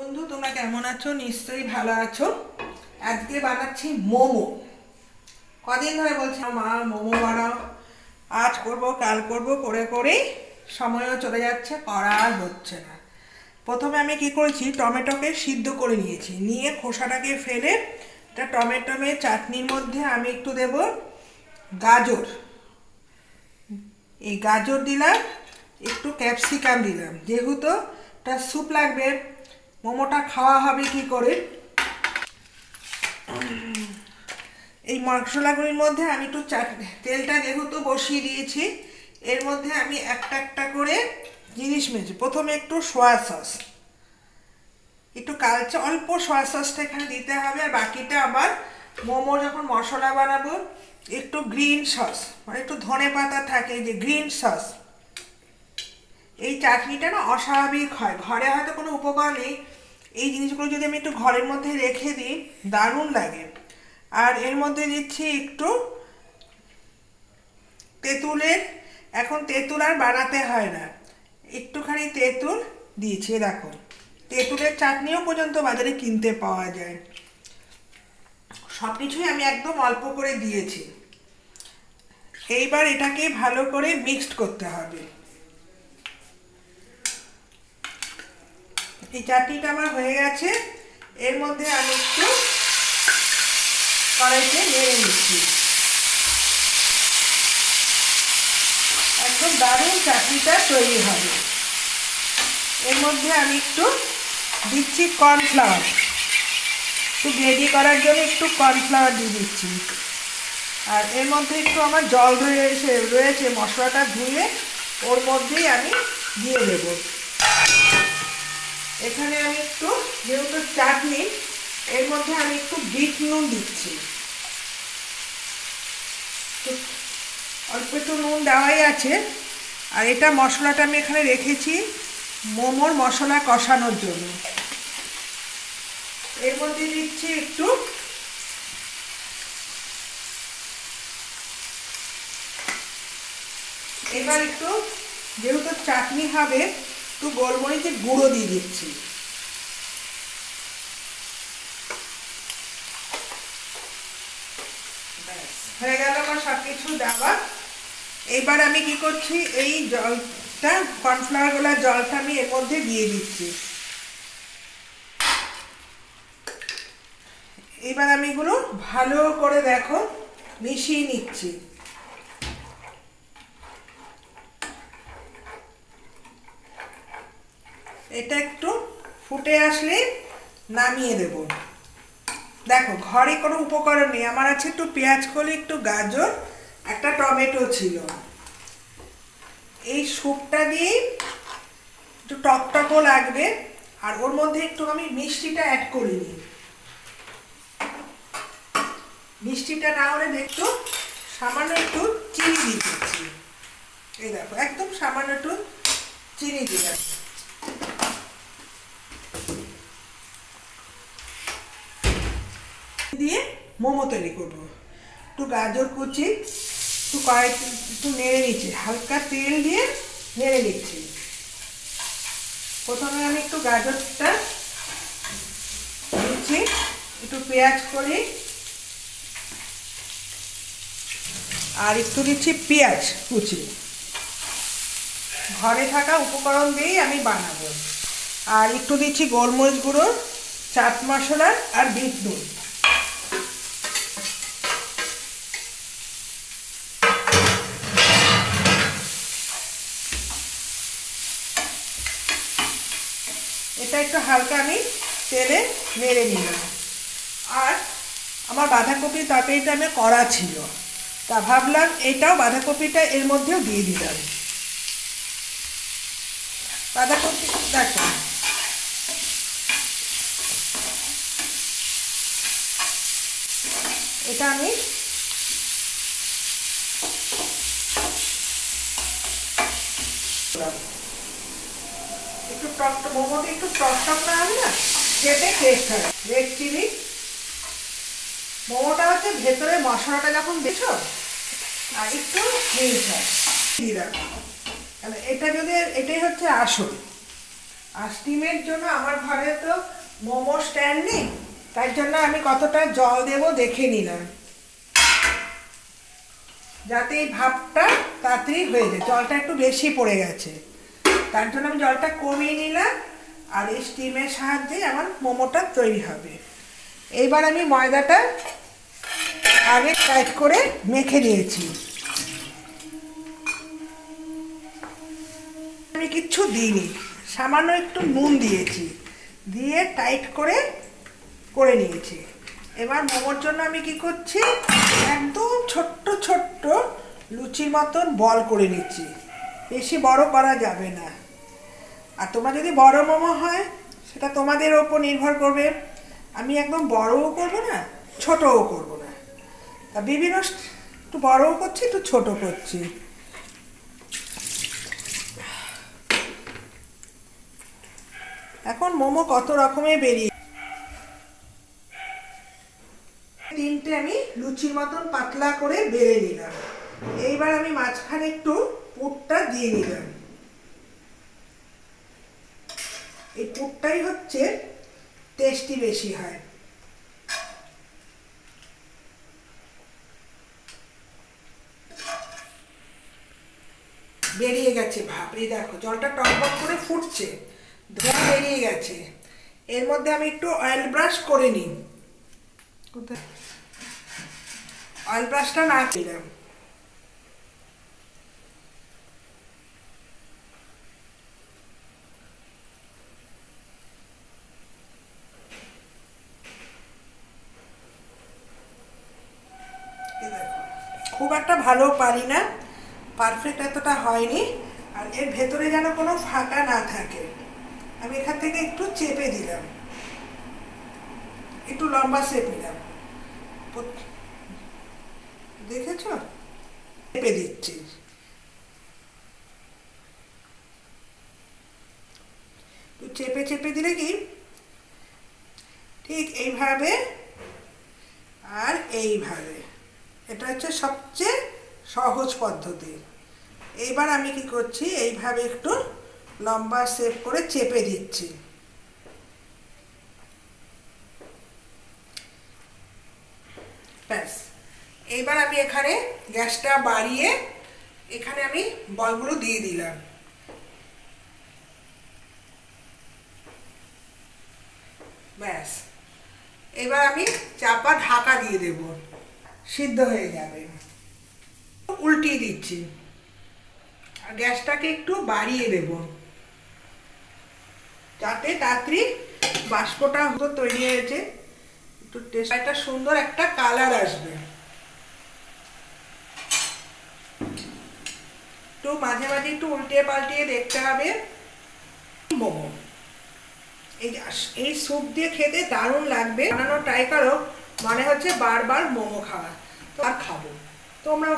বন্ধু তোমরা কেমন আছো? নিশ্চয়ই ভালো আছো। আজকে বানাচ্ছি মোমো। কদিন ধরে বলছি মা মোমো বানাও, আজ করব কাল করব করে করেই সময়ও চলে যাচ্ছে, করা আর হচ্ছে না। প্রথমে আমি কি করেছি, টমেটোকে সিদ্ধ করে নিয়েছি, নিয়ে খোসাটাকে ফেলে এটা টমেটোমের চাটনির মধ্যে আমি একটু দেব গাজর, এই গাজর দিলাম, একটু ক্যাপসিকাম দিলাম, যেহেতু এটা স্যুপ লাগবে, মোমোটা খাওয়া হবে কি করে, এই মশলাগুলির মধ্যে আমি একটু তেলটা যেহেতু বসিয়ে দিয়েছি, এর মধ্যে আমি একটা একটা করে জিনিস মেখেছি। প্রথমে একটু সয়া সস, একটু কালচে অল্প সয়া সসটা এখানে দিতে হবে, আর বাকিটা আবার মোমো যখন মশলা বানাবো একটু গ্রিন সস, মানে একটু ধনে পাতা থাকে যে গ্রিন সস। এই চাটনিটা না অস্বাভাবিক হয়, ঘরে হয়তো কোনো উপকরণ নেই, এই জিনিসগুলো যদি আমি একটু ঘরের মধ্যে রেখে দিই দারুণ লাগে। আর এর মধ্যে দিচ্ছি একটু তেঁতুলের, এখন তেঁতুল আর বানাতে হয় না, একটুখানি তেঁতুল দিয়েছি। দেখো তেঁতুলের চাটনিও পর্যন্ত বাজারে কিনতে পাওয়া যায়। সব কিছুই আমি একদম অল্প করে দিয়েছি। এইবার এটাকে ভালো করে মিক্সড করতে হবে। এই চাটনিটা আমার হয়ে গেছে, এর মধ্যে আমি একটু কড়াইতে নেড়ে নিচ্ছি। একদম দারুণ চাটনিটা তৈরি হবে। এর মধ্যে আমি একটু দিচ্ছি কর্নফ্লাওয়ার, একটু গ্রেভি করার জন্য একটু কর্নফ্লাওয়ার দিয়ে দিচ্ছি। আর এর মধ্যে একটু আমার জল রয়েছে, মশলাটা ধুয়ে ওর মধ্যেই আমি দিয়ে দেব। এখানে আমি একটু, যেহেতু চাটনি, এর মধ্যে আমি একটু বিট নুন দিচ্ছি। অল্প একটু নুন দেওয়াই আছে। আর এটা মশলাটা আমি এখানে রেখেছি মোমোর মশলা কষানোর জন্য। এর মধ্যে দিচ্ছি একটু এবার একটু, যেহেতু চাটনি হবে, একটু গোলমরিচের গুঁড়ো দিয়ে দিচ্ছি। হয়ে গেল আমার সব কিছু দেওয়া। এইবার আমি কি করছি, এই জলটা কর্নফ্লাওয়ার গোলার জলটা আমি এর মধ্যে দিয়ে দিচ্ছি। এবার আমি এগুলো ভালো করে দেখো মিশিয়ে নিচ্ছি। এটা একটু ফুটে আসলে নামিয়ে দেব। দেখো ঘরে কোনো উপকরণ নেই, আমার আছে একটু পেঁয়াজ কলি, একটু গাজর, একটা টমেটো ছিল। এই স্যুপটা দিয়ে একটু টকটকও লাগবে, আর ওর মধ্যে একটু আমি মিষ্টিটা অ্যাড করিনি। মিষ্টিটা না হলে দেখতো সামান্য একটু চিনি দিয়ে দিচ্ছি। এই দেখো একদম সামান্য একটু চিনি দিলাম, দিয়ে মোমো তৈরি করবো। একটু গাজর কুচি, একটু একটু নেড়ে নিচ্ছি, হালকা তেল দিয়ে নেড়ে নিচ্ছি। প্রথমে আমি একটু গাজরটা দিচ্ছি, একটু পেঁয়াজ করি, আর একটু দিচ্ছি পেঁয়াজ কুচি। ঘরে থাকা উপকরণ দিয়েই আমি বানাবো। আর একটু দিচ্ছি গোলমরিচ গুঁড়ো, চাট মশলা, আর বিট নুন। এটা একটু হালকা আমি তেলে নেড়ে নিলাম। আর আমার বাঁধাকপির তরকারিটা আমি করা ছিল, তা ভাবলাম এটাও বাঁধাকপিটা এর মধ্যেও দিয়ে দিলাম। বাঁধাকপি দেখো এটা আমি একটু টক, মোমোতে একটু টক টক না হবে না, খেতে টেস্ট হয়। রেড চিলি, মোমোটা হচ্ছে ভেতরে মশলাটা যখন দেখো আর একটু মিক্স হয় দিলাম। এটা যদি, এটাই হচ্ছে আসল। আর স্টিমের জন্য আমার ঘরে তো মোমো স্ট্যান্ড নেই, তাই জন্য আমি কতটা জল দেব দেখে নিলাম, যাতে এই ভাপটা তাড়াতাড়ি হয়ে যায়। জলটা একটু বেশি পড়ে গেছে, তার জন্য আমি জলটা কমিয়ে নিলাম। আর এই স্টিমের সাহায্যে আমার মোমোটা তৈরি হবে। এইবার আমি ময়দাটা আগে টাইট করে মেখে নিয়েছি। আমি কিচ্ছু দিইনি, সামান্য একটু নুন দিয়েছি, দিয়ে টাইট করে করে নিয়েছি। এবার মোমোর জন্য আমি কি করছি, একদম ছোট্ট ছোট্ট লুচির মতন বল করে নিচ্ছি, বেশি বড় করা যাবে না। আর তোমার যদি বড় মোমো হয় সেটা তোমাদের ওপর নির্ভর করবে। আমি একদম বড়ও করব না, ছোটও করব না, তা বিভিন্ন একটু বড়ও করছি, একটু ছোট করছি। এখন মোমো কত রকমের বেরিয়ে, তিনটে আমি লুচির মতন পাতলা করে বেলে নিলাম। এইবার আমি মাঝখানে একটু পুরটা দিয়ে নিলাম। এই পুরটাই হচ্ছে টেস্টি বেশি হয়। বেরিয়ে গেছে ভাপ, এই দেখো জলটা টকবক করে ফুটছে, ধোঁয়া বেরিয়ে গেছে। এর মধ্যে আমি একটু অয়েল ব্রাশ করে নিই। অয়েল ব্রাশটা না দিলাম, খুব একটা ভালো পারি না, পারফেক্ট এতটা হয়নি। আর এর ভেতরে যেন কোনো ফাঁকা না থাকে, আমি এখান থেকে একটু চেপে দিলাম, একটু লম্বা শেপ নিলাম, দেখেছ? চেপে দিচ্ছি, চেপে চেপে দিলে কি ঠিক এইভাবে আর এইভাবে, এটা হচ্ছে সবচেয়ে সহজ পদ্ধতি। এইবার আমি কি করছি, এইভাবে একটু লম্বা শেপ করে চেপে দিচ্ছি। ব্যাস, এইবার আমি এখানে গ্যাসটা বাড়িয়ে এখানে আমি বলগুলো দিয়ে দিলাম। ব্যাস, এবার আমি চাপা ঢাকা দিয়ে দেব, সিদ্ধ হয়ে যাবে। উল্টিয়ে দিচ্ছি, আর গ্যাসটাকে একটু বাড়িয়ে দেব, যাতে তাড়াতাড়ি বাষ্পটা তৈরি হয়েছে, একটু টেস্ট, একটা সুন্দর একটা কালার আসবে। একটু মাঝে মাঝে একটু উল্টিয়ে পাল্টিয়ে দেখতে হবে। মোমো এই স্যুপ দিয়ে খেতে দারুণ লাগবে, বানানো ট্রাই করো, মনে হচ্ছে বারবার মোমো খাওয়া, তো আর খাবো তোমরাও।